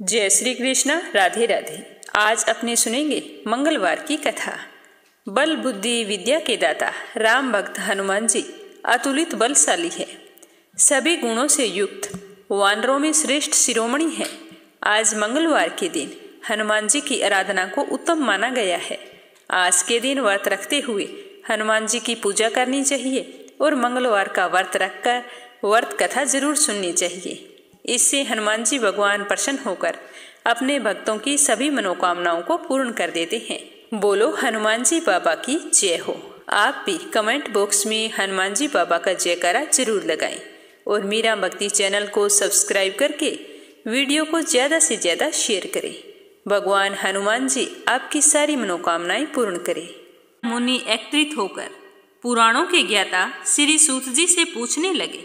जय श्री कृष्ण। राधे राधे। आज अपने सुनेंगे मंगलवार की कथा। बल बुद्धि विद्या के दाता राम भक्त हनुमान जी अतुलित बलशाली है, सभी गुणों से युक्त, वानरों में श्रेष्ठ शिरोमणि है। आज मंगलवार के दिन हनुमान जी की आराधना को उत्तम माना गया है। आज के दिन व्रत रखते हुए हनुमान जी की पूजा करनी चाहिए और मंगलवार का व्रत रखकर व्रत कथा जरूर सुननी चाहिए। इससे हनुमान जी भगवान प्रसन्न होकर अपने भक्तों की सभी मनोकामनाओं को पूर्ण कर देते हैं। बोलो हनुमान जी बाबा की जय हो। आप भी कमेंट बॉक्स में हनुमान जी बाबा का जयकारा जरूर लगाएं और मीरा भक्ति चैनल को सब्सक्राइब करके वीडियो को ज़्यादा से ज़्यादा शेयर करें। भगवान हनुमान जी आपकी सारी मनोकामनाएं पूर्ण करें। मुनि एकत्रित होकर पुराणों के ज्ञाता श्री सूत जी से पूछने लगे,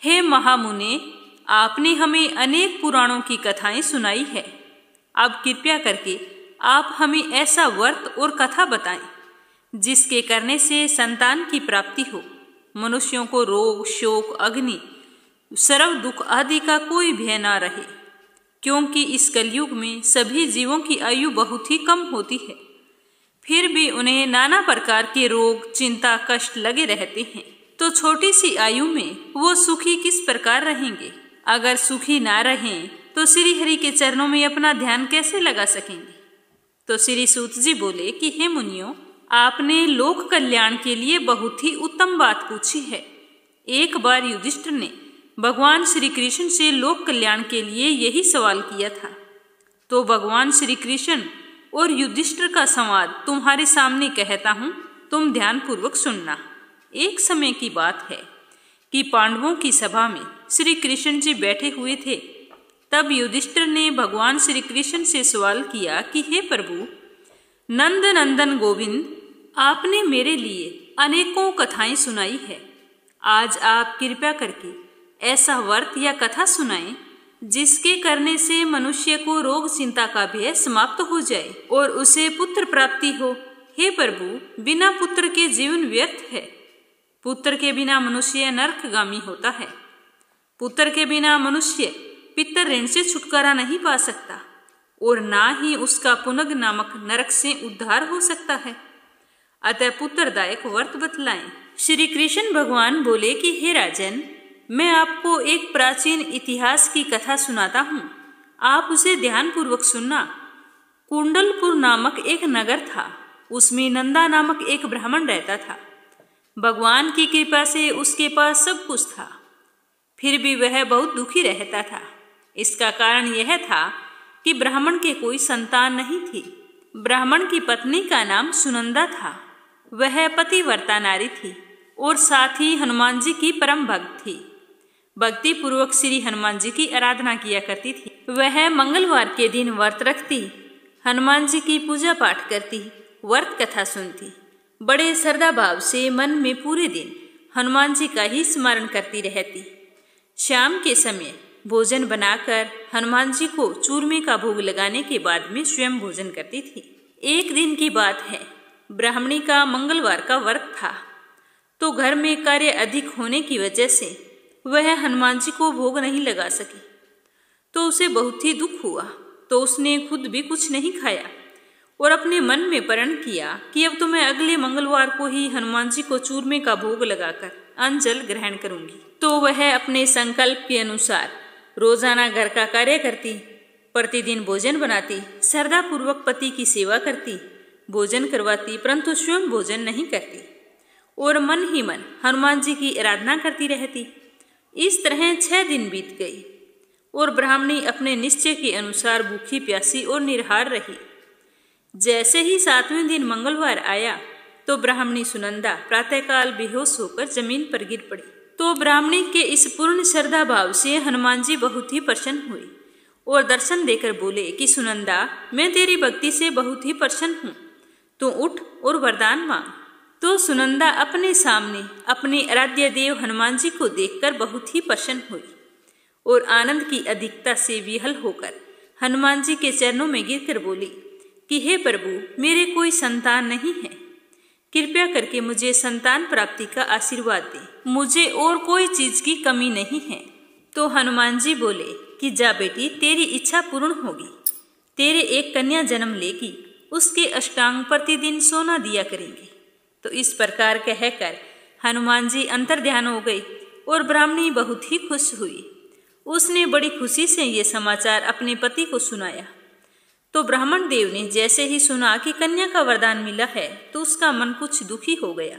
हे महामुने, आपने हमें अनेक पुराणों की कथाएं सुनाई है। अब कृपया करके आप हमें ऐसा व्रत और कथा बताएं जिसके करने से संतान की प्राप्ति हो, मनुष्यों को रोग, शोक, अग्नि, सर्व दुख आदि का कोई भय ना रहे, क्योंकि इस कलयुग में सभी जीवों की आयु बहुत ही कम होती है, फिर भी उन्हें नाना प्रकार के रोग, चिंता, कष्ट लगे रहते हैं। तो छोटी सी आयु में वो सुखी किस प्रकार रहेंगे? अगर सुखी ना रहें तो श्री हरि के चरणों में अपना ध्यान कैसे लगा सकेंगे? तो श्री सूत जी बोले कि हे मुनियों, आपने लोक कल्याण के लिए बहुत ही उत्तम बात पूछी है। एक बार युधिष्ठिर ने भगवान श्री कृष्ण से लोक कल्याण के लिए यही सवाल किया था। तो भगवान श्री कृष्ण और युधिष्ठिर का संवाद तुम्हारे सामने कहता हूँ, तुम ध्यान पूर्वक सुनना। एक समय की बात है कि पांडवों की सभा में श्री कृष्ण जी बैठे हुए थे। तब युधिष्ठिर ने भगवान श्री कृष्ण से सवाल किया कि हे प्रभु, नंद नंदन गोविंद, आपने मेरे लिए अनेकों कथाएं सुनाई है। आज आप कृपया करके ऐसा व्रत या कथा सुनाएं जिसके करने से मनुष्य को रोग, चिंता का भय समाप्त हो जाए और उसे पुत्र प्राप्ति हो। हे प्रभु, बिना पुत्र के जीवन व्यर्थ है। पुत्र के बिना मनुष्य नरकगामी होता है। पुत्र के बिना मनुष्य पितर ऋण से छुटकारा नहीं पा सकता और ना ही उसका पुनग नामक नरक से उद्धार हो सकता है। अतः पुत्रदायक व्रत बतलाएं। श्री कृष्ण भगवान बोले कि हे राजन, मैं आपको एक प्राचीन इतिहास की कथा सुनाता हूँ, आप उसे ध्यान पूर्वक सुनना। कुंडलपुर नामक एक नगर था, उसमें नंदा नामक एक ब्राह्मण रहता था। भगवान की कृपा से उसके पास सब कुछ था, फिर भी वह बहुत दुखी रहता था। इसका कारण यह था कि ब्राह्मण के कोई संतान नहीं थी। ब्राह्मण की पत्नी का नाम सुनंदा था। वह पतिव्रता नारी थी और साथ ही हनुमान जी की परम भक्त थी। भक्ति पूर्वक श्री हनुमान जी की आराधना किया करती थी। वह मंगलवार के दिन व्रत रखती, हनुमान जी की पूजा पाठ करती, व्रत कथा सुनती, बड़े श्रद्धा भाव से मन में पूरे दिन हनुमान जी का ही स्मरण करती रहती। शाम के समय भोजन बनाकर हनुमान जी को चूरमे का भोग लगाने के बाद में स्वयं भोजन करती थी। एक दिन की बात है, ब्राह्मणी का मंगलवार का व्रत था, तो घर में कार्य अधिक होने की वजह से वह हनुमान जी को भोग नहीं लगा सकी। तो उसे बहुत ही दुख हुआ, तो उसने खुद भी कुछ नहीं खाया और अपने मन में प्रण किया कि अब तो मैं अगले मंगलवार को ही हनुमान जी को चूरमे का भोग लगाकर अन्न जल ग्रहण करूंगी। तो वह अपने संकल्प के अनुसार रोजाना घर का कार्य करती, प्रतिदिन भोजन बनाती, श्रद्धा पूर्वक पति की सेवा करती, भोजन करवाती, परंतु स्वयं भोजन नहीं करती और मन ही मन हनुमान जी की आराधना करती रहती। इस तरह 6 दिन बीत गई और ब्राह्मणी अपने निश्चय के अनुसार भूखी, प्यासी और निराहार रही। जैसे ही 7वें दिन मंगलवार आया तो ब्राह्मणी सुनंदा प्रातःकाल बेहोश होकर जमीन पर गिर पड़ी। तो ब्राह्मणी के इस पूर्ण श्रद्धा भाव से हनुमान जी बहुत ही प्रसन्न हुए और दर्शन देकर बोले कि सुनंदा, मैं तेरी भक्ति से बहुत ही प्रसन्न हूँ, तू उठ और वरदान मांग। तो सुनंदा अपने सामने अपने आराध्य देव हनुमान जी को देखकर बहुत ही प्रसन्न हुई और आनंद की अधिकता से विहल होकर हनुमान जी के चरणों में गिरकर बोली कि हे प्रभु, मेरे कोई संतान नहीं है, कृपया करके मुझे संतान प्राप्ति का आशीर्वाद दे। मुझे और कोई चीज की कमी नहीं है। तो हनुमान जी बोले कि जा बेटी, तेरी इच्छा पूर्ण होगी, तेरे एक कन्या जन्म लेगी, उसके अष्टांग प्रतिदिन सोना दिया करेंगे। तो इस प्रकार कहकर हनुमान जी अंतर्ध्यान हो गई और ब्राह्मणी बहुत ही खुश हुई। उसने बड़ी खुशी से ये समाचार अपने पति को सुनाया। तो ब्राह्मण देव ने जैसे ही सुना कि कन्या का वरदान मिला है तो उसका मन कुछ दुखी हो गया,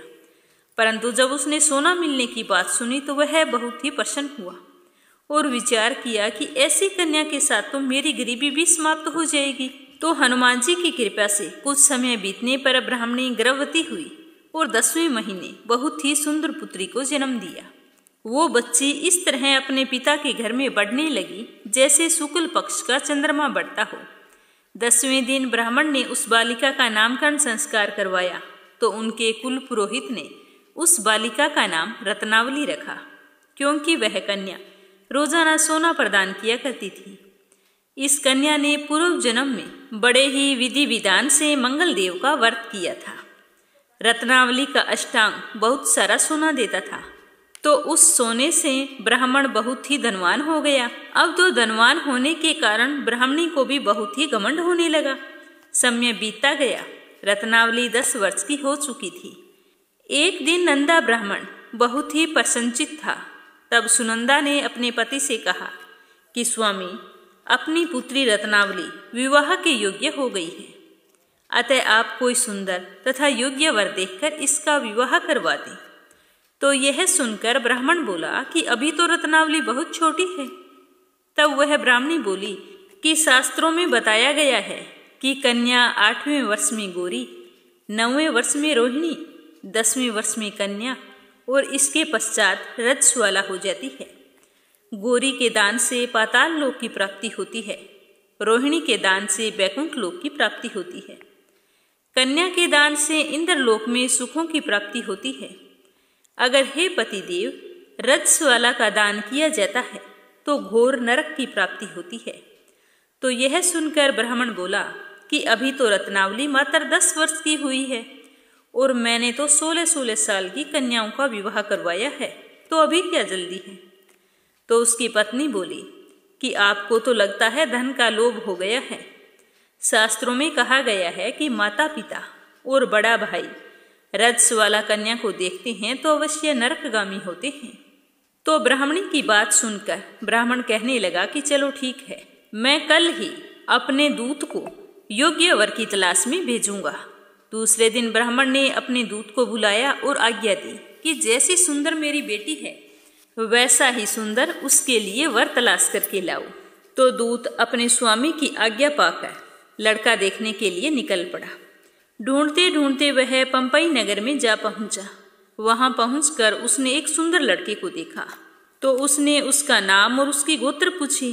परंतु जब उसने सोना मिलने की बात सुनी तो वह बहुत ही प्रसन्न हुआ और विचार किया कि ऐसी कन्या के साथ तो मेरी गरीबी भी समाप्त हो जाएगी। तो हनुमान जी की कृपा से कुछ समय बीतने पर ब्राह्मणी गर्भवती हुई और 10वें महीने बहुत ही सुंदर पुत्री को जन्म दिया। वो बच्ची इस तरह अपने पिता के घर में बढ़ने लगी जैसे शुक्ल पक्ष का चंद्रमा बढ़ता हो। 10वें दिन ब्राह्मण ने उस बालिका का नामकरण संस्कार करवाया तो उनके कुल पुरोहित ने उस बालिका का नाम रत्नावली रखा, क्योंकि वह कन्या रोजाना सोना प्रदान किया करती थी। इस कन्या ने पूर्व जन्म में बड़े ही विधि विधान से मंगल देव का व्रत किया था। रत्नावली का अष्टांग बहुत सारा सोना देता था, तो उस सोने से ब्राह्मण बहुत ही धनवान हो गया। अब तो धनवान होने के कारण ब्राह्मणी को भी बहुत ही घमंड होने लगा। समय बीतता गया, रत्नावली 10 वर्ष की हो चुकी थी। एक दिन नंदा ब्राह्मण बहुत ही प्रसन्नचित्त था। तब सुनंदा ने अपने पति से कहा कि स्वामी, अपनी पुत्री रत्नावली विवाह के योग्य हो गई है, अतः आप कोई सुंदर तथा योग्य वर देखकर इसका विवाह करवा दें। तो यह सुनकर ब्राह्मण बोला कि अभी तो रत्नावली बहुत छोटी है। तब वह ब्राह्मणी बोली कि शास्त्रों में बताया गया है कि कन्या 8वें वर्ष में गौरी, 9वें वर्ष में रोहिणी, 10वें वर्ष में कन्या और इसके पश्चात रजस्वाला हो जाती है। गौरी के दान से पाताल लोक की प्राप्ति होती है, रोहिणी के दान से वैकुंठ लोक की प्राप्ति होती है, कन्या के दान से इंद्रलोक में सुखों की प्राप्ति होती है। अगर हे पतिदेव रजस्वाला का दान किया जाता है तो घोर नरक की प्राप्ति होती है। तो यह सुनकर ब्राह्मण बोला कि अभी तो रत्नावली मात्र 10 वर्ष की हुई है और मैंने तो 16-16 साल की कन्याओं का विवाह करवाया है, तो अभी क्या जल्दी है। तो उसकी पत्नी बोली कि आपको तो लगता है धन का लोभ हो गया है। शास्त्रों में कहा गया है कि माता पिता और बड़ा भाई रजस्वाला कन्या को देखते हैं तो अवश्य नरकगामी होते हैं। तो ब्राह्मणी की बात सुनकर ब्राह्मण कहने लगा कि चलो ठीक है, मैं कल ही अपने दूत को योग्य वर की तलाश में भेजूंगा। दूसरे दिन ब्राह्मण ने अपने दूत को बुलाया और आज्ञा दी कि जैसी सुंदर मेरी बेटी है वैसा ही सुंदर उसके लिए वर तलाश करके लाओ। तो दूत अपने स्वामी की आज्ञा पाकर लड़का देखने के लिए निकल पड़ा। ढूंढते ढूंढते वह पंपई नगर में जा पहुंचा। वहां पहुंचकर उसने एक सुंदर लड़के को देखा। तो उसने उसका नाम और उसकी गोत्र पूछी।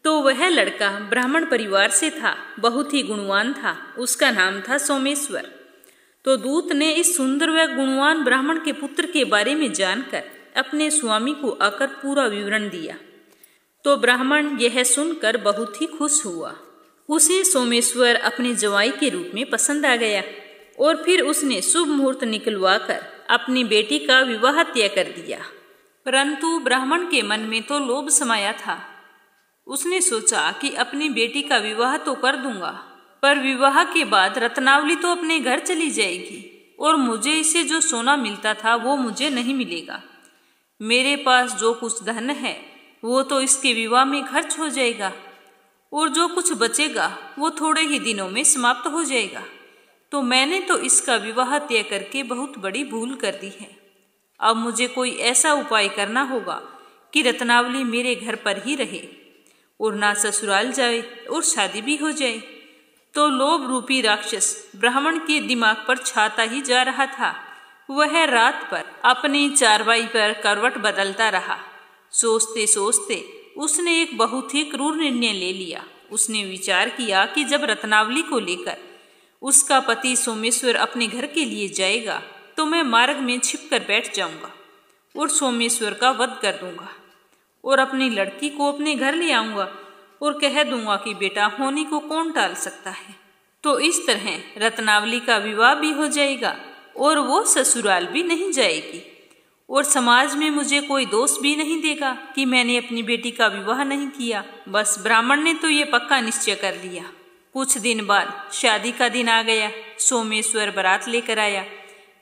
तो वह लड़का ब्राह्मण परिवार से था, बहुत ही गुणवान था। उसका नाम था सोमेश्वर। तो दूत ने इस सुंदर व गुणवान ब्राह्मण के पुत्र के बारे में जानकर अपने स्वामी को आकर पूरा विवरण दिया। तो ब्राह्मण यह सुनकर बहुत ही खुश हुआ। उसे सोमेश्वर अपने जवाई के रूप में पसंद आ गया और फिर उसने शुभ मुहूर्त निकलवाकर अपनी बेटी का विवाह तय कर दिया। परंतु ब्राह्मण के मन में तो लोभ समाया था। उसने सोचा कि अपनी बेटी का विवाह तो कर दूंगा, पर विवाह के बाद रत्नावली तो अपने घर चली जाएगी और मुझे इसे जो सोना मिलता था वो मुझे नहीं मिलेगा। मेरे पास जो कुछ धन है वो तो इसके विवाह में खर्च हो जाएगा और जो कुछ बचेगा वो थोड़े ही दिनों में समाप्त हो जाएगा। तो मैंने तो इसका विवाह तय करके बहुत बड़ी भूल कर दी है। अब मुझे कोई ऐसा उपाय करना होगा कि रत्नावली मेरे घर पर ही रहे और ना ससुराल जाए और शादी भी हो जाए। तो लोभ रूपी राक्षस ब्राह्मण के दिमाग पर छाता ही जा रहा था। वह रात पर अपनी चारपाई पर करवट बदलता रहा। सोचते सोचते उसने एक बहुत ही क्रूर निर्णय ले लिया। उसने विचार किया कि जब रत्नावली को लेकर उसका पति सोमेश्वर अपने घर के लिए जाएगा तो मैं मार्ग में छिपकर बैठ जाऊंगा और सोमेश्वर का वध कर दूंगा और अपनी लड़की को अपने घर ले आऊंगा और कह दूंगा कि बेटा होने को कौन टाल सकता है। तो इस तरह रत्नावली का विवाह भी हो जाएगा और वो ससुराल भी नहीं जाएगी और समाज में मुझे कोई दोष भी नहीं देगा कि मैंने अपनी बेटी का विवाह नहीं किया। बस ब्राह्मण ने तो ये पक्का निश्चय कर लिया। कुछ दिन बाद शादी का दिन आ गया। सोमेश्वर बारात लेकर आया।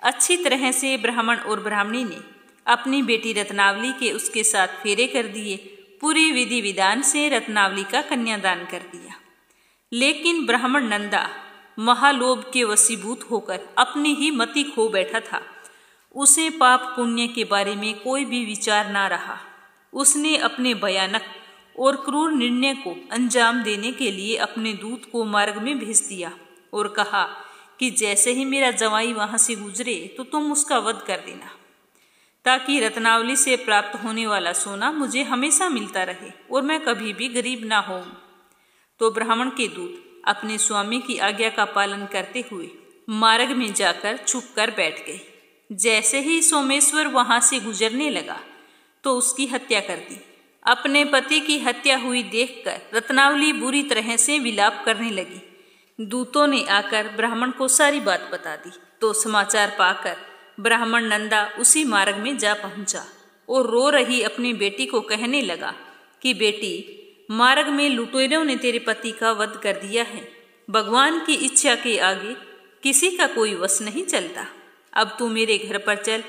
अच्छी तरह से ब्राह्मण और ब्राह्मणी ने अपनी बेटी रत्नावली के उसके साथ फेरे कर दिए। पूरी विधि विधान से रत्नावली का कन्यादान कर दिया। लेकिन ब्राह्मण नंदा महालोभ के वशीभूत होकर अपनी ही मति खो बैठा था। उसे पाप पुण्य के बारे में कोई भी विचार ना रहा। उसने अपने भयानक और क्रूर निर्णय को अंजाम देने के लिए अपने दूत को मार्ग में भेज दिया और कहा कि जैसे ही मेरा जवाई वहां से गुजरे तो तुम उसका वध कर देना, ताकि रत्नावली से प्राप्त होने वाला सोना मुझे हमेशा मिलता रहे और मैं कभी भी गरीब ना हो। तो ब्राह्मण के दूत अपने स्वामी की आज्ञा का पालन करते हुए मार्ग में जाकर छुप कर बैठ गए। जैसे ही सोमेश्वर वहां से गुजरने लगा तो उसकी हत्या कर दी। अपने पति की हत्या हुई देखकर रत्नावली बुरी तरह से विलाप करने लगी। दूतों ने आकर ब्राह्मण को सारी बात बता दी। तो समाचार पाकर ब्राह्मण नंदा उसी मार्ग में जा पहुंचा और रो रही अपनी बेटी को कहने लगा कि बेटी, मार्ग में लुटेरों ने तेरे पति का वध कर दिया है। भगवान की इच्छा के आगे किसी का कोई वश नहीं चलता। अब तू मेरे घर पर चल,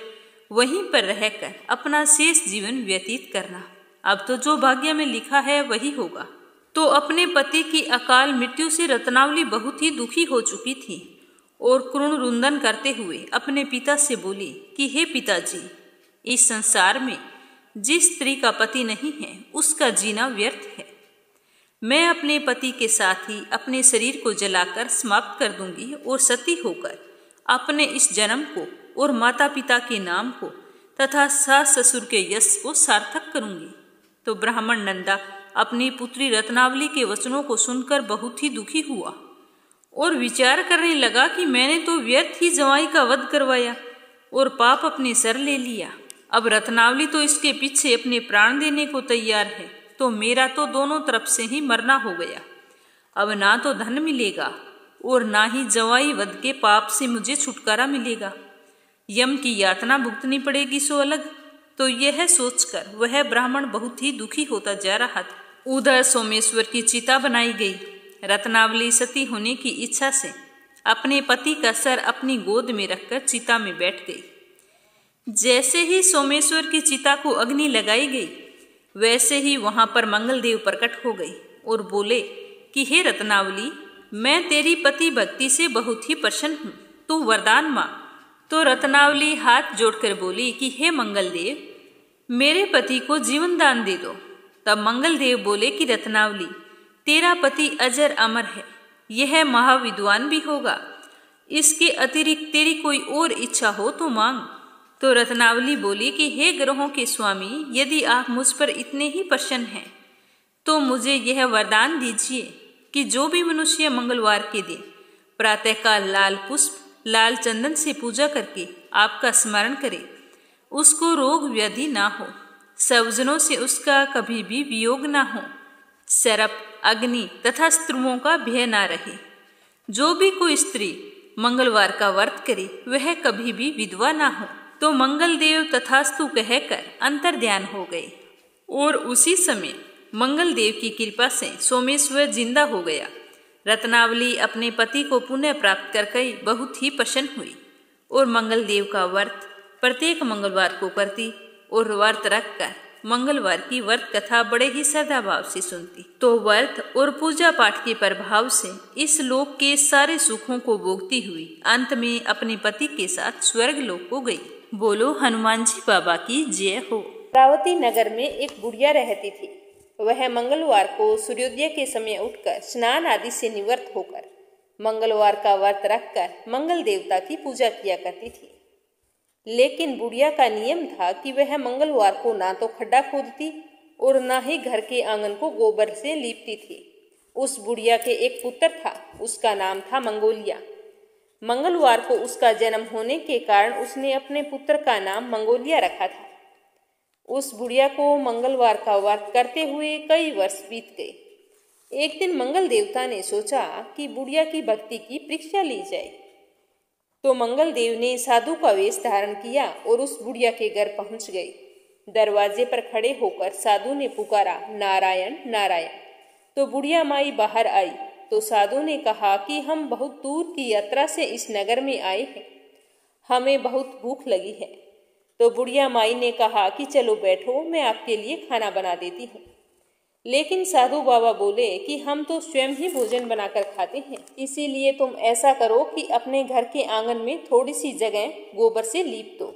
वहीं पर रहकर अपना शेष जीवन व्यतीत करना। अब तो जो भाग्य में लिखा है वही होगा। तो अपने पति की अकाल मृत्यु से रत्नावली बहुत ही दुखी हो चुकी थी और क्रुण रुंदन करते हुए अपने पिता से बोली कि हे पिताजी, इस संसार में जिस स्त्री का पति नहीं है उसका जीना व्यर्थ है। मैं अपने पति के साथ ही अपने शरीर को जलाकर समाप्त कर दूंगी और सती होकर अपने इस जन्म को और माता पिता के नाम को तथा सास ससुर के यश को सार्थक करूंगी। तो ब्राह्मण नंदा अपनी पुत्री रत्नावली के वचनों को सुनकर बहुत ही दुखी हुआ और विचार करने लगा कि मैंने तो व्यर्थ ही जवाई का वध करवाया और पाप अपने सर ले लिया। अब रत्नावली तो इसके पीछे अपने प्राण देने को तैयार है, तो मेरा तो दोनों तरफ से ही मरना हो गया। अब ना तो धन मिलेगा और ना ही जवाई वध के पाप से मुझे छुटकारा मिलेगा। यम की यातना भुगतनी पड़ेगी सो अलग। तो यह सोचकर वह ब्राह्मण बहुत ही दुखी होता जा रहा था। उधर सोमेश्वर की चिता बनाई गई। रत्नावली सती होने की इच्छा से अपने पति का सर अपनी गोद में रखकर चिता में बैठ गई। जैसे ही सोमेश्वर की चिता को अग्नि लगाई गई, वैसे ही वहां पर मंगलदेव प्रकट हो गए और बोले कि हे रत्नावली, मैं तेरी पति भक्ति से बहुत ही प्रसन्न हूँ, तू वरदान मांग। तो रत्नावली हाथ जोड़कर बोली कि हे मंगलदेव, मेरे पति को जीवन दान दे दो। तब मंगलदेव बोले कि रत्नावली, तेरा पति अजर अमर है, यह महाविद्वान भी होगा। इसके अतिरिक्त तेरी कोई और इच्छा हो तो मांग। तो रत्नावली बोली कि हे ग्रहों के स्वामी, यदि आप मुझ पर इतने ही प्रसन्न हैं तो मुझे यह वरदान दीजिए कि जो भी मनुष्य मंगलवार के दिन प्रातःकाल लाल पुष्प लाल चंदन से पूजा करके आपका स्मरण करे, उसको रोग व्याधि ना हो, स्वजनों से उसका कभी भी वियोग ना हो, सर्प अग्नि तथा स्त्रुओं का भय ना रहे। जो भी कोई स्त्री मंगलवार का व्रत करे वह कभी भी विधवा ना हो। तो मंगलदेव तथास्तु कहकर अंतर ध्यान हो गए और उसी समय मंगलदेव की कृपा से सोमेश्वर जिंदा हो गया। रत्नावली अपने पति को पुनः प्राप्त करके बहुत ही प्रसन्न हुई और मंगलदेव का व्रत प्रत्येक मंगलवार को करती और व्रत रखकर मंगलवार की व्रत कथा बड़े ही श्रद्धा भाव से सुनती। तो व्रत और पूजा पाठ के प्रभाव से इस लोक के सारे सुखों को भोगती हुई अंत में अपने पति के साथ स्वर्ग लोक को गई। बोलो हनुमान जी बाबा की जय हो। अमरावती नगर में एक बुढ़िया रहती थी। वह मंगलवार को सूर्योदय के समय उठकर स्नान आदि से निवृत्त होकर मंगलवार का व्रत रखकर मंगल देवता की पूजा किया करती थी। लेकिन बुढ़िया का नियम था कि वह मंगलवार को ना तो खड्डा खोदती और ना ही घर के आंगन को गोबर से लीपती थी। उस बुढ़िया के एक पुत्र था, उसका नाम था मंगोलिया। मंगलवार को उसका जन्म होने के कारण उसने अपने पुत्र का नाम मंगोलिया रखा था। उस बुढ़िया को मंगलवार का व्रत करते हुए कई वर्ष बीत गए। एक दिन मंगल देवता ने सोचा कि बुढ़िया की भक्ति की परीक्षा ली जाए। तो मंगल देव ने साधु का वेश धारण किया और उस बुढ़िया के घर पहुंच गए। दरवाजे पर खड़े होकर साधु ने पुकारा, नारायण नारायण। तो बुढ़िया माई बाहर आई तो साधु ने कहा कि हम बहुत दूर की यात्रा से इस नगर में आए हैं, हमें बहुत भूख लगी है। तो बुढ़िया माई ने कहा कि चलो बैठो, मैं आपके लिए खाना बना देती हूँ। लेकिन साधु बाबा बोले कि हम तो स्वयं ही भोजन बनाकर खाते हैं, इसीलिए तुम ऐसा करो कि अपने घर के आंगन में थोड़ी सी जगह गोबर से लीप दो,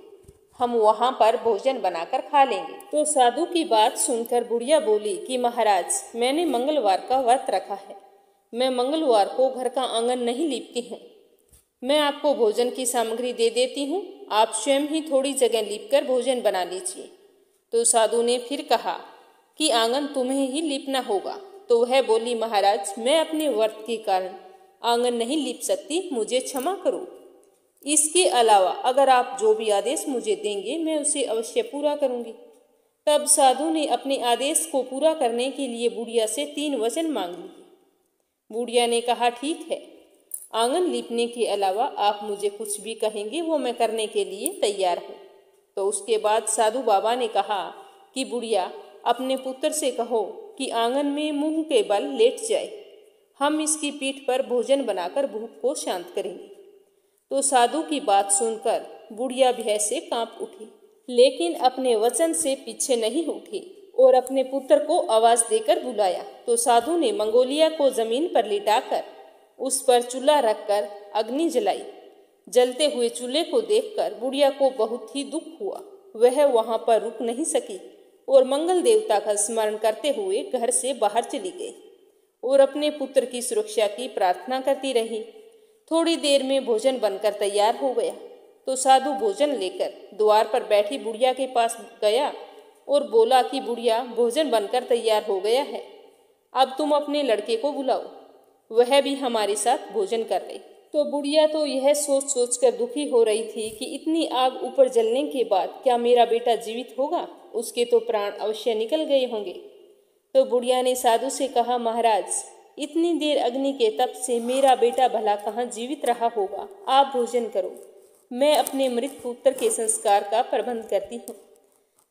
हम वहां पर भोजन बनाकर खा लेंगे। तो साधु की बात सुनकर बुढ़िया बोली कि महाराज, मैंने मंगलवार का व्रत रखा है, मैं मंगलवार को घर का आंगन नहीं लीपती हूँ। मैं आपको भोजन की सामग्री दे देती हूँ, आप स्वयं ही थोड़ी जगह लीपकर भोजन बना लीजिए। तो साधु ने फिर कहा कि आंगन तुम्हें ही लीपना होगा। तो वह बोली, महाराज, मैं अपने व्रत के कारण आंगन नहीं लीप सकती, मुझे क्षमा करो। इसके अलावा अगर आप जो भी आदेश मुझे देंगे मैं उसे अवश्य पूरा करूंगी। तब साधु ने अपने आदेश को पूरा करने के लिए बुढ़िया से 3 वचन मांग लिए। बुढ़िया ने कहा, ठीक है, आंगन लीपने के अलावा आप मुझे कुछ भी कहेंगे वो मैं करने के लिए तैयार हूँ। तो उसके बाद साधु बाबा ने कहा कि बुढ़िया, अपने पुत्र से कहो कि आंगन में मुंह के बल लेट जाए, हम इसकी पीठ पर भोजन बनाकर भूख को शांत करेंगे। तो साधु की बात सुनकर बुढ़िया भय से कांप उठी, लेकिन अपने वचन से पीछे नहीं उठी और अपने पुत्र को आवाज देकर बुलाया। तो साधु ने मंगोलिया को जमीन पर लिटाकर उस पर चूल्हा रखकर अग्नि जलाई। जलते हुए चूल्हे को देखकर बुढ़िया को बहुत ही दुख हुआ। वह वहां पर रुक नहीं सकी और मंगल देवता का स्मरण करते हुए घर से बाहर चली गई और अपने पुत्र की सुरक्षा की प्रार्थना करती रही। थोड़ी देर में भोजन बनकर तैयार हो गया। तो साधु भोजन लेकर द्वार पर बैठी बुढ़िया के पास गया और बोला कि बुढ़िया, भोजन बनकर तैयार हो गया है, अब तुम अपने लड़के को बुलाओ, वह भी हमारे साथ भोजन कर ले। तो बुढ़िया तो यह सोच सोच कर दुखी हो रही थी कि इतनी आग ऊपर जलने के बाद क्या मेरा बेटा जीवित होगा, उसके तो प्राण अवश्य निकल गए होंगे। तो बुढ़िया ने साधु से कहा, महाराज, इतनी देर अग्नि के तप से मेरा बेटा भला कहाँ जीवित रहा होगा, आप भोजन करो, मैं अपने मृत पुत्र के संस्कार का प्रबंध करती हूँ।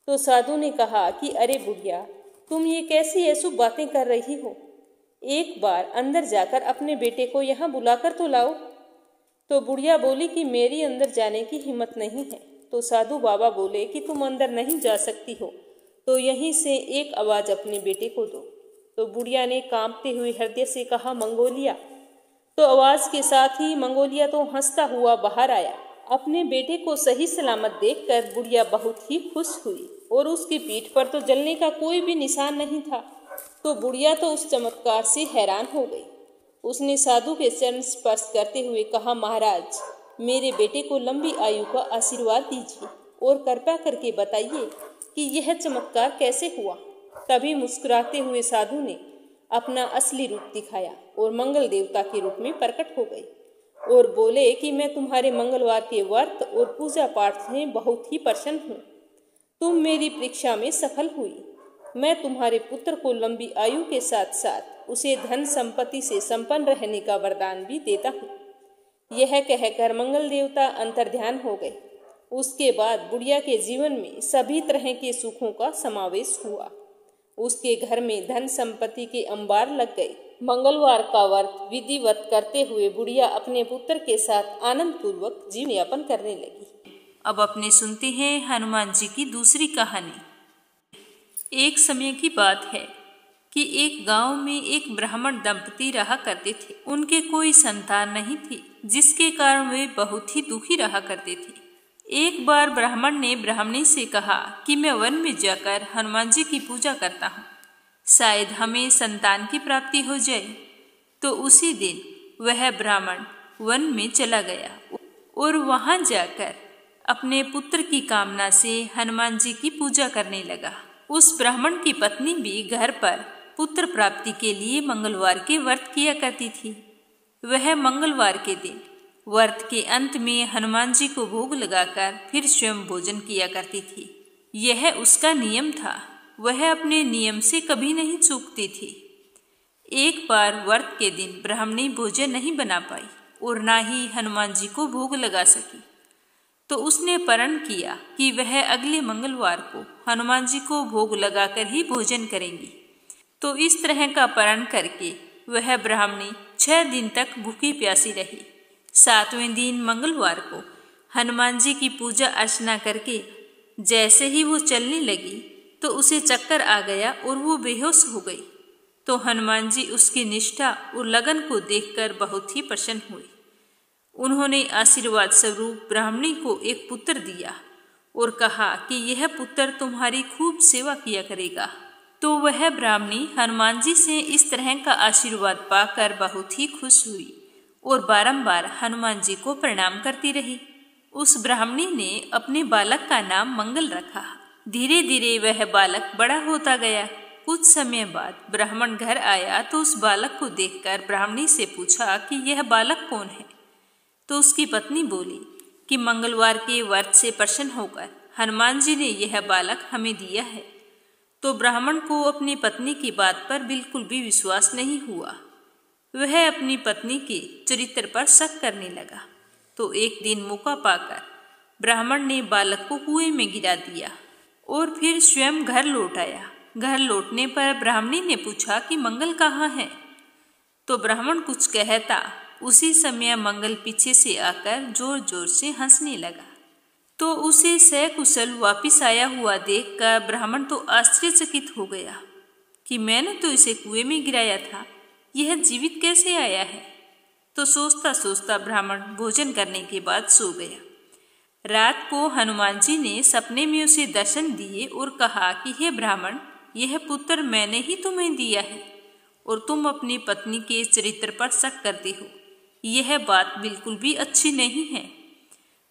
तो साधु ने कहा कि अरे बुढ़िया, तुम ये कैसी अशुभ बातें कर रही हो, एक बार अंदर जाकर अपने बेटे को यहाँ बुलाकर तो लाओ। तो बुढ़िया बोली कि मेरी अंदर जाने की हिम्मत नहीं है। तो साधु बाबा बोले कि तुम अंदर नहीं जा सकती हो तो यहीं से एक आवाज अपने बेटे को दो। तो बुढ़िया ने कांपते हुए हृदय से कहा, मंगोलिया। तो आवाज के साथ ही मंगोलिया तो हंसता हुआ बाहर आया। अपने बेटे को सही सलामत देखकर बुढ़िया बहुत ही खुश हुई और उसकी पीठ पर तो जलने का कोई भी निशान नहीं था। तो बुढ़िया तो उस चमत्कार से हैरान हो गई। उसने साधु के चरण स्पर्श करते हुए कहा, महाराज, मेरे बेटे को लंबी आयु का आशीर्वाद दीजिए और कृपा करके बताइए कि यह चमत्कार कैसे हुआ। तभी मुस्कुराते हुए साधु ने अपना असली रूप दिखाया और मंगल देवता के रूप में प्रकट हो गई और बोले कि मैं तुम्हारे मंगलवार के व्रत और पूजा पाठ से बहुत ही प्रसन्न हूँ। तुम मेरी परीक्षा में सफल हुई। मैं तुम्हारे पुत्र को लंबी आयु के साथ साथ उसे धन संपत्ति से संपन्न रहने का वरदान भी देता हूँ। यह कहकर मंगल देवता अंतर्ध्यान हो गए। उसके बाद बुढ़िया के जीवन में सभी तरह के सुखों का समावेश हुआ। उसके घर में धन संपत्ति के अंबार लग गए। मंगलवार का व्रत विधिवत करते हुए बुढ़िया अपने पुत्र के साथ आनंद पूर्वक जीवन यापन करने लगी। अब अपने सुनते हैं हनुमान जी की दूसरी कहानी। एक समय की बात है कि एक गांव में एक ब्राह्मण दंपति रहा करते थे। उनके कोई संतान नहीं थी, जिसके कारण वे बहुत ही दुखी रहा करते थे। एक बार ब्राह्मण ने ब्राह्मणी से कहा कि मैं वन में जाकर हनुमान जी की पूजा करता हूँ, शायद हमें संतान की प्राप्ति हो जाए। तो उसी दिन वह ब्राह्मण वन में चला गया और वहां जाकर अपने पुत्र की कामना से हनुमान जी की पूजा करने लगा। उस ब्राह्मण की पत्नी भी घर पर पुत्र प्राप्ति के लिए मंगलवार के व्रत किया करती थी। वह मंगलवार के दिन व्रत के अंत में हनुमान जी को भोग लगाकर फिर स्वयं भोजन किया करती थी। यह उसका नियम था। वह अपने नियम से कभी नहीं चूकती थी। एक बार व्रत के दिन ब्राह्मणी भोजन नहीं बना पाई और ना ही हनुमान जी को भोग लगा सकी। तो उसने प्रण किया कि वह अगले मंगलवार को हनुमान जी को भोग लगाकर ही भोजन करेंगी। तो इस तरह का प्रण करके वह ब्राह्मणी 6 दिन तक भूखी प्यासी रही। 7वें दिन मंगलवार को हनुमान जी की पूजा अर्चना करके जैसे ही वो चलने लगी तो उसे चक्कर आ गया और वो बेहोश हो गई। तो हनुमान जी उसकी निष्ठा और लगन को देखकर बहुत ही प्रसन्न हुए। उन्होंने आशीर्वाद स्वरूप ब्राह्मणी को एक पुत्र दिया और कहा कि यह पुत्र तुम्हारी खूब सेवा किया करेगा। तो वह ब्राह्मणी हनुमान जी से इस तरह का आशीर्वाद पाकर बहुत ही खुश हुई और बारंबार हनुमान जी को प्रणाम करती रही। उस ब्राह्मणी ने अपने बालक का नाम मंगल रखा। धीरे धीरे वह बालक बड़ा होता गया। कुछ समय बाद ब्राह्मण घर आया तो उस बालक को देखकर ब्राह्मणी से पूछा कि यह बालक कौन है। तो उसकी पत्नी बोली कि मंगलवार के व्रत से प्रसन्न होकर हनुमान जी ने यह बालक हमें दिया है। तो ब्राह्मण को अपनी पत्नी की बात पर बिल्कुल भी विश्वास नहीं हुआ। वह अपनी पत्नी के चरित्र पर शक करने लगा। तो एक दिन मौका पाकर ब्राह्मण ने बालक को कुएं में गिरा दिया और फिर स्वयं घर लौट आया। घर लौटने पर ब्राह्मणी ने पूछा कि मंगल कहाँ है। तो ब्राह्मण कुछ कहता, उसी समय मंगल पीछे से आकर जोर जोर से हंसने लगा। तो उसे सकुशल वापिस आया हुआ देखकर ब्राह्मण तो आश्चर्यचकित हो गया कि मैंने तो इसे कुएं में गिराया था, यह जीवित कैसे आया है। तो सोचता सोचता ब्राह्मण भोजन करने के बाद सो गया। रात को हनुमान जी ने सपने में उसे दर्शन दिए और कहा कि हे ब्राह्मण, यह पुत्र मैंने ही तुम्हें दिया है और तुम अपनी पत्नी के चरित्र पर शक करते हो। यह बात बिल्कुल भी अच्छी नहीं है।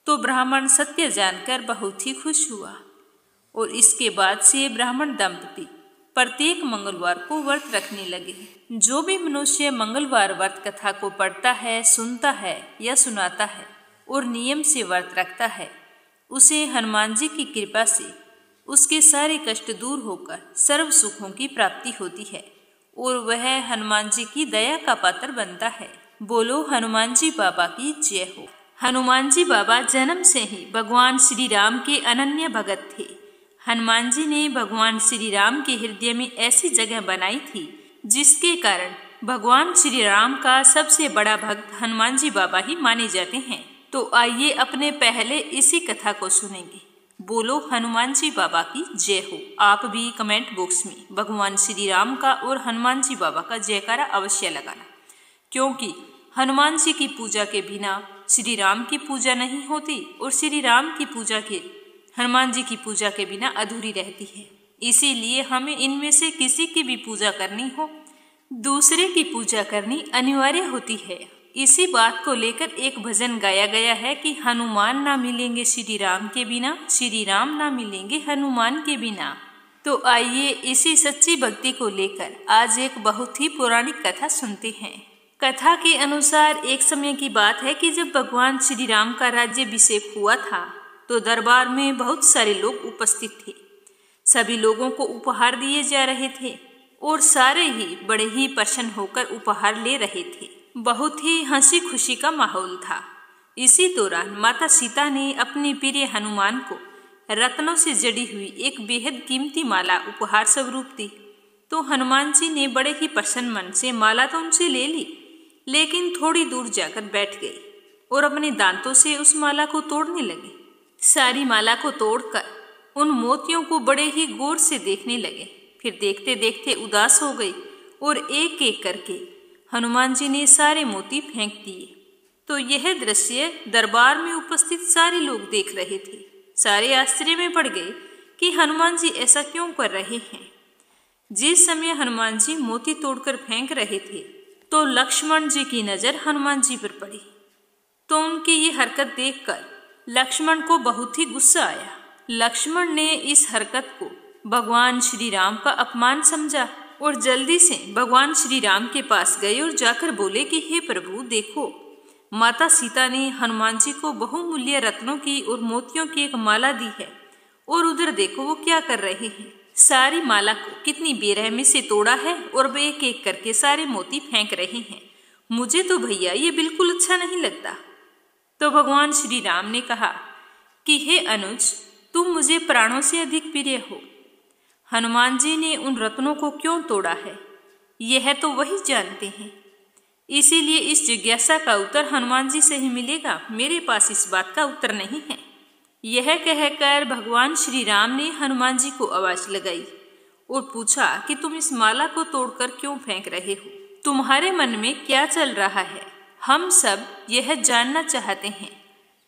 तो ब्राह्मण सत्य जानकर बहुत ही खुश हुआ और इसके बाद से ब्राह्मण दंपति प्रत्येक मंगलवार को व्रत रखने लगे। जो भी मनुष्य मंगलवार व्रत कथा को पढ़ता है, सुनता है या सुनाता है और नियम से व्रत रखता है, उसे हनुमान जी की कृपा से उसके सारे कष्ट दूर होकर सर्व सुखों की प्राप्ति होती है और वह हनुमान जी की दया का पात्र बनता है। बोलो हनुमान जी बाबा की जय हो। हनुमान जी बाबा जन्म से ही भगवान श्री राम के अनन्य भगत थे। हनुमान जी ने भगवान श्री राम के हृदय में ऐसी जगह बनाई थी जिसके कारण भगवान श्री राम का सबसे बड़ा भक्त हनुमान जी बाबा ही माने जाते हैं। तो आइए अपने पहले इसी कथा को सुनेंगे। बोलो हनुमान जी बाबा की जय हो। आप भी कमेंट बॉक्स में भगवान श्री राम का और हनुमान जी बाबा का जयकारा अवश्य लगाना, क्योंकि हनुमान जी की पूजा के बिना श्री राम की पूजा नहीं होती और श्री राम की पूजा के हनुमान जी की पूजा के बिना अधूरी रहती है। इसीलिए हमें इनमें से किसी की भी पूजा करनी हो, दूसरे की पूजा करनी अनिवार्य होती है। इसी बात को लेकर एक भजन गाया गया है कि हनुमान ना मिलेंगे श्री राम के बिना, श्री राम ना मिलेंगे हनुमान के बिना। तो आइए इसी सच्ची भक्ति को लेकर आज एक बहुत ही पौराणिक कथा सुनते हैं। कथा के अनुसार एक समय की बात है कि जब भगवान श्री राम का राज्याभिषेक हुआ था तो दरबार में बहुत सारे लोग उपस्थित थे। सभी लोगों को उपहार दिए जा रहे थे और सारे ही बड़े ही प्रसन्न होकर उपहार ले रहे थे। बहुत ही हंसी खुशी का माहौल था। इसी दौरान माता सीता ने अपने प्रिय हनुमान को रत्नों से जड़ी हुई एक बेहद कीमती माला उपहार स्वरूप दी। तो हनुमान जी ने बड़े ही प्रसन्न मन से माला तो उनसे ले ली, लेकिन थोड़ी दूर जाकर बैठ गए और अपने दांतों से उस माला को तोड़ने लगे। सारी माला को तोड़कर उन मोतियों को बड़े ही गौर से देखने लगे। फिर देखते देखते उदास हो गए और एक एक करके हनुमान जी ने सारे मोती फेंक दिए। तो यह दृश्य दरबार में उपस्थित सारे लोग देख रहे थे। सारे आश्चर्य में पड़ गए कि हनुमान जी ऐसा क्यों कर रहे हैं। जिस समय हनुमान जी मोती तोड़कर फेंक रहे थे तो लक्ष्मण जी की नजर हनुमान जी पर पड़ी। तो उनकी ये हरकत देखकर लक्ष्मण को बहुत ही गुस्सा आया। लक्ष्मण ने इस हरकत को भगवान श्री राम का अपमान समझा और जल्दी से भगवान श्री राम के पास गए और जाकर बोले कि हे प्रभु, देखो माता सीता ने हनुमान जी को बहुमूल्य रत्नों की और मोतियों की एक माला दी है और उधर देखो वो क्या कर रहे हैं। सारी माला को कितनी बेरहमी से तोड़ा है और वे एक एक करके सारे मोती फेंक रहे हैं। मुझे तो भैया ये बिल्कुल अच्छा नहीं लगता। तो भगवान श्री राम ने कहा कि हे अनुज, तुम मुझे प्राणों से अधिक प्रिय हो। हनुमान जी ने उन रत्नों को क्यों तोड़ा है, यह तो वही जानते हैं। इसीलिए इस जिज्ञासा का उत्तर हनुमान जी से ही मिलेगा, मेरे पास इस बात का उत्तर नहीं है। यह कहकर भगवान श्री राम ने हनुमान जी को आवाज लगाई और पूछा कि तुम इस माला को तोड़कर क्यों फेंक रहे हो? तुम्हारे मन में क्या चल रहा है? हम सब यह जानना चाहते हैं।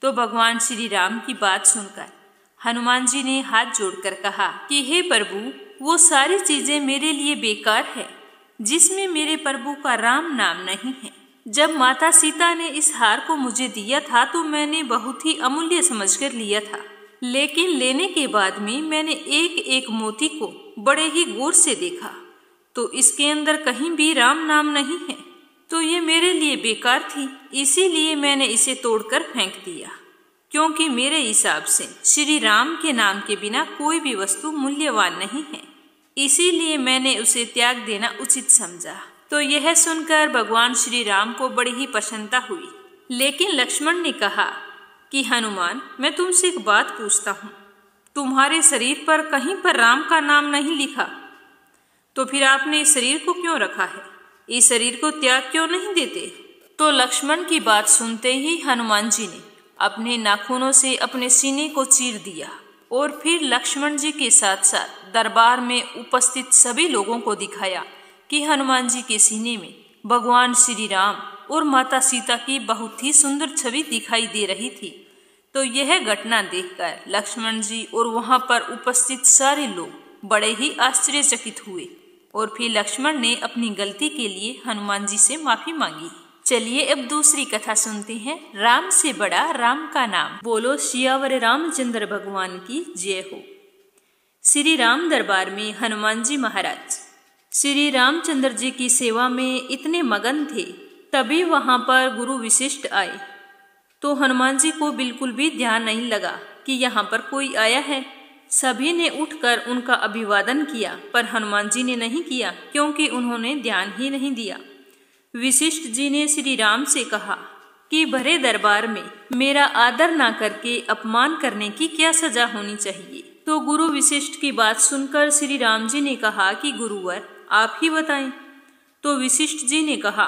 तो भगवान श्री राम की बात सुनकर हनुमान जी ने हाथ जोड़कर कहा कि हे प्रभु, वो सारी चीजें मेरे लिए बेकार है जिसमें मेरे प्रभु का राम नाम नहीं है। जब माता सीता ने इस हार को मुझे दिया था तो मैंने बहुत ही अमूल्य समझकर लिया था, लेकिन लेने के बाद में मैंने एक एक मोती को बड़े ही गौर से देखा तो इसके अंदर कहीं भी राम नाम नहीं है, तो ये मेरे लिए बेकार थी। इसीलिए मैंने इसे तोड़कर फेंक दिया, क्योंकि मेरे हिसाब से श्री राम के नाम के बिना कोई भी वस्तु मूल्यवान नहीं है। इसीलिए मैंने उसे त्याग देना उचित समझा। तो यह सुनकर भगवान श्री राम को बड़ी ही प्रसन्नता हुई। लेकिन लक्ष्मण ने कहा कि हनुमान, मैं तुमसे एक बात पूछता हूँ, तुम्हारे शरीर पर कहीं पर राम का नाम नहीं लिखा, तो फिर आपने इस शरीर को क्यों रखा है? इस शरीर को त्याग क्यों नहीं देते? तो लक्ष्मण की बात सुनते ही हनुमान जी ने अपने नाखूनों से अपने सीने को चीर दिया और फिर लक्ष्मण जी के साथ साथ दरबार में उपस्थित सभी लोगों को दिखाया कि हनुमान जी के सीने में भगवान श्री राम और माता सीता की बहुत ही सुंदर छवि दिखाई दे रही थी। तो यह घटना देखकर लक्ष्मण जी और वहां पर उपस्थित सारे लोग बड़े ही आश्चर्यचकित हुए और फिर लक्ष्मण ने अपनी गलती के लिए हनुमान जी से माफी मांगी। चलिए अब दूसरी कथा सुनते हैं, राम से बड़ा राम का नाम। बोलो सियावर रामचंद्र भगवान की जय हो। श्री राम दरबार में हनुमान जी महाराज श्री रामचंद्र जी की सेवा में इतने मगन थे, तभी वहां पर गुरु विशिष्ट आए। तो हनुमान जी को बिल्कुल भी ध्यान नहीं लगा कि यहाँ पर कोई आया है। सभी ने उठकर उनका अभिवादन किया, पर हनुमान जी ने नहीं किया, क्योंकि उन्होंने ध्यान ही नहीं दिया। विशिष्ट जी ने श्री राम से कहा कि भरे दरबार में मेरा आदर ना करके अपमान करने की क्या सजा होनी चाहिए? तो गुरु विशिष्ट की बात सुनकर श्री राम जी ने कहा कि गुरुवर, आप ही बताएं। तो विशिष्ट जी ने कहा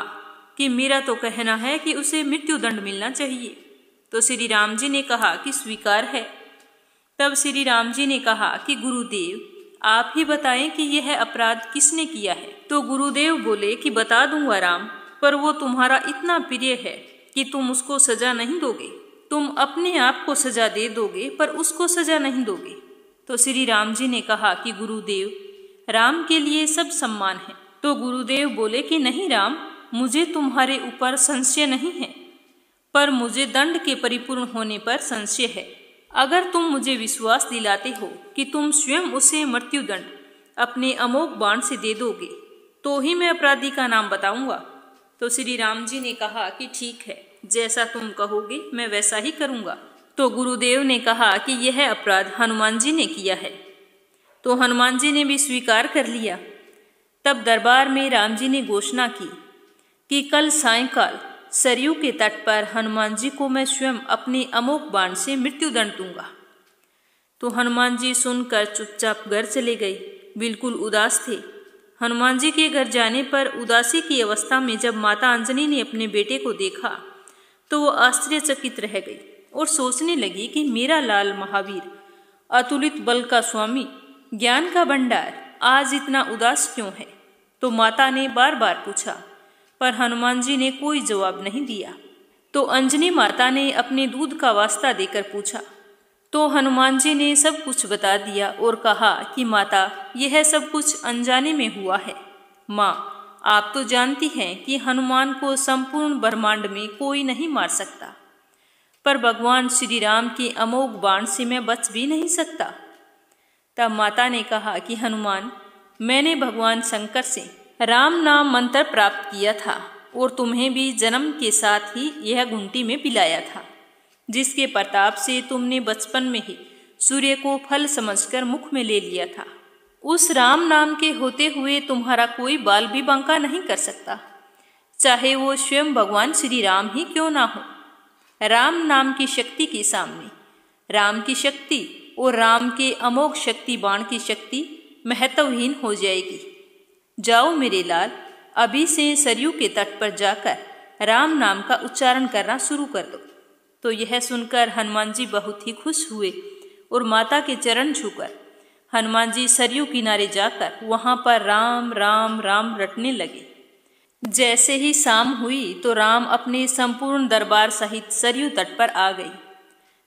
कि मेरा तो कहना है कि उसे मृत्यु दंड मिलना चाहिए। तो श्री राम जी ने कहा कि स्वीकार है। तब श्री राम जी ने कहा कि गुरुदेव, आप ही बताएं कि यह अपराध किसने किया है? तो गुरुदेव बोले कि बता दूंगा राम, पर वो तुम्हारा इतना प्रिय है कि तुम उसको सजा नहीं दोगे। तुम अपने आप को सजा दे दोगे, पर उसको सजा नहीं दोगे। तो श्री राम जी ने कहा कि गुरुदेव, राम के लिए सब सम्मान है। तो गुरुदेव बोले कि नहीं राम, मुझे तुम्हारे ऊपर संशय नहीं है, पर मुझे दंड के परिपूर्ण होने पर संशय है। अगर तुम मुझे विश्वास दिलाते हो कि तुम स्वयं उसे मृत्युदंड अपने अमोघ बाण से दे दोगे, तो ही मैं अपराधी का नाम बताऊंगा। तो श्री राम जी ने कहा कि ठीक है, जैसा तुम कहोगे मैं वैसा ही करूंगा। तो गुरुदेव ने कहा कि यह अपराध हनुमान जी ने किया है। तो हनुमान जी ने भी स्वीकार कर लिया। तब दरबार में राम जी ने घोषणा की कि कल सायंकाल सरयू के तट पर हनुमान जी को मैं स्वयं अपने अमोघ बाण से मृत्युदंड दूंगा। तो हनुमान जी सुनकर चुपचाप घर चले गए, बिल्कुल उदास थे। हनुमान जी के घर जाने पर उदासी की अवस्था में जब माता अंजनी ने अपने बेटे को देखा तो वो आश्चर्यचकित रह गई और सोचने लगी कि मेरा लाल महावीर, अतुलित बल का स्वामी, ज्ञान का भंडार आज इतना उदास क्यों है? तो माता ने बार बार पूछा, पर हनुमान जी ने कोई जवाब नहीं दिया। तो अंजनी माता ने अपने दूध का वास्ता देकर पूछा। तो हनुमान जी ने सब कुछ बता दिया और कहा कि माता, यह सब कुछ अनजाने में हुआ है। माँ, आप तो जानती हैं कि हनुमान को संपूर्ण ब्रह्मांड में कोई नहीं मार सकता, पर भगवान श्री राम के अमोघ बाण से मैं बच भी नहीं सकता। तब माता ने कहा कि हनुमान, मैंने भगवान शंकर से राम नाम मंत्र प्राप्त किया था और तुम्हें भी जन्म के साथ ही यह घुंटी में पिलाया था, जिसके प्रताप से तुमने बचपन में ही सूर्य को फल समझकर मुख में ले लिया था। उस राम नाम के होते हुए तुम्हारा कोई बाल भी बांका नहीं कर सकता, चाहे वो स्वयं भगवान श्री राम ही क्यों ना हो। राम नाम की शक्ति के सामने राम की शक्ति और राम के अमोघ शक्ति बाण की शक्ति महत्वहीन हो जाएगी। जाओ मेरे लाल, अभी से सरयू के तट पर जाकर राम नाम का उच्चारण करना शुरू कर दो। तो यह सुनकर हनुमान जी बहुत ही खुश हुए और माता के चरण छूकर हनुमान जी सरयू किनारे जाकर वहां पर राम राम राम रटने लगे। जैसे ही शाम हुई तो राम अपने संपूर्ण दरबार सहित सरयू तट पर आ गई।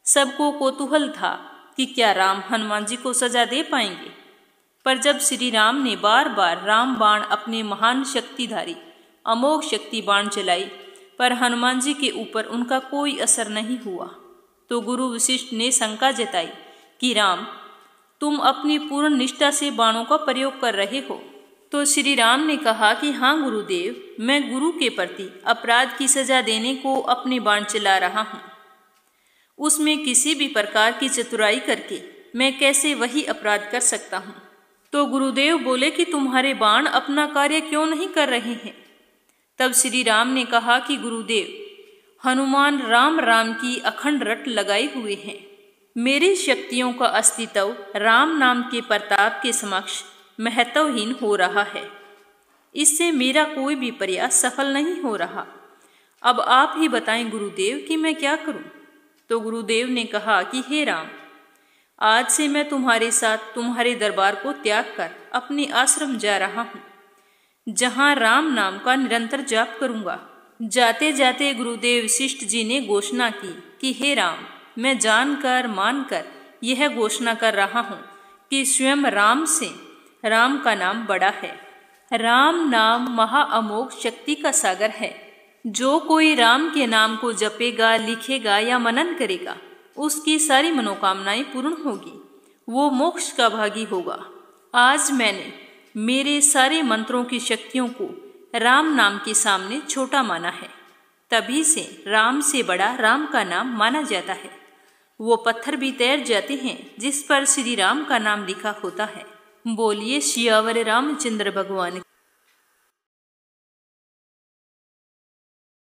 सबको कौतूहल था कि क्या राम हनुमान जी को सजा दे पाएंगे, पर जब श्री राम ने बार बार राम बाण अपने महान शक्तिधारी अमोघ शक्ति बाण चलाई पर हनुमान जी के ऊपर उनका कोई असर नहीं हुआ, तो गुरु वशिष्ठ ने शंका जताई कि राम, तुम अपनी पूर्ण निष्ठा से बाणों का प्रयोग कर रहे हो। तो श्री राम ने कहा कि हाँ गुरुदेव, मैं गुरु के प्रति अपराध की सजा देने को अपने बाण चला रहा हूँ। उसमें किसी भी प्रकार की चतुराई करके मैं कैसे वही अपराध कर सकता हूँ। तो गुरुदेव बोले कि तुम्हारे बाण अपना कार्य क्यों नहीं कर रहे हैं। तब श्री राम ने कहा कि गुरुदेव, हनुमान राम राम की अखंड रट लगाए हुए हैं। मेरी शक्तियों का अस्तित्व राम नाम के प्रताप के समक्ष महत्वहीन हो रहा है। इससे मेरा कोई भी प्रयास सफल नहीं हो रहा। अब आप ही बताएं गुरुदेव कि मैं क्या करूं। तो गुरुदेव ने कहा कि हे राम, आज से मैं तुम्हारे साथ तुम्हारे दरबार को त्याग कर अपने आश्रम जा रहा हूँ, जहाँ राम नाम का निरंतर जाप करूँगा। जाते जाते गुरुदेव वशिष्ठ जी ने घोषणा की कि हे राम, मैं जानकर मानकर यह घोषणा कर रहा हूँ कि स्वयं राम से राम का नाम बड़ा है। राम नाम महाअमोघ शक्ति का सागर है। जो कोई राम के नाम को जपेगा, लिखेगा या मनन करेगा, उसकी सारी मनोकामनाएं पूर्ण होगी, वो मोक्ष का भागी होगा। आज मैंने मेरे सारे मंत्रों की शक्तियों को राम नाम के सामने छोटा माना है। तभी से राम से बड़ा राम का नाम माना जाता है। वो पत्थर भी तैर जाते हैं जिस पर श्री राम का नाम लिखा होता है। बोलिए सियावर रामचंद्र भगवान।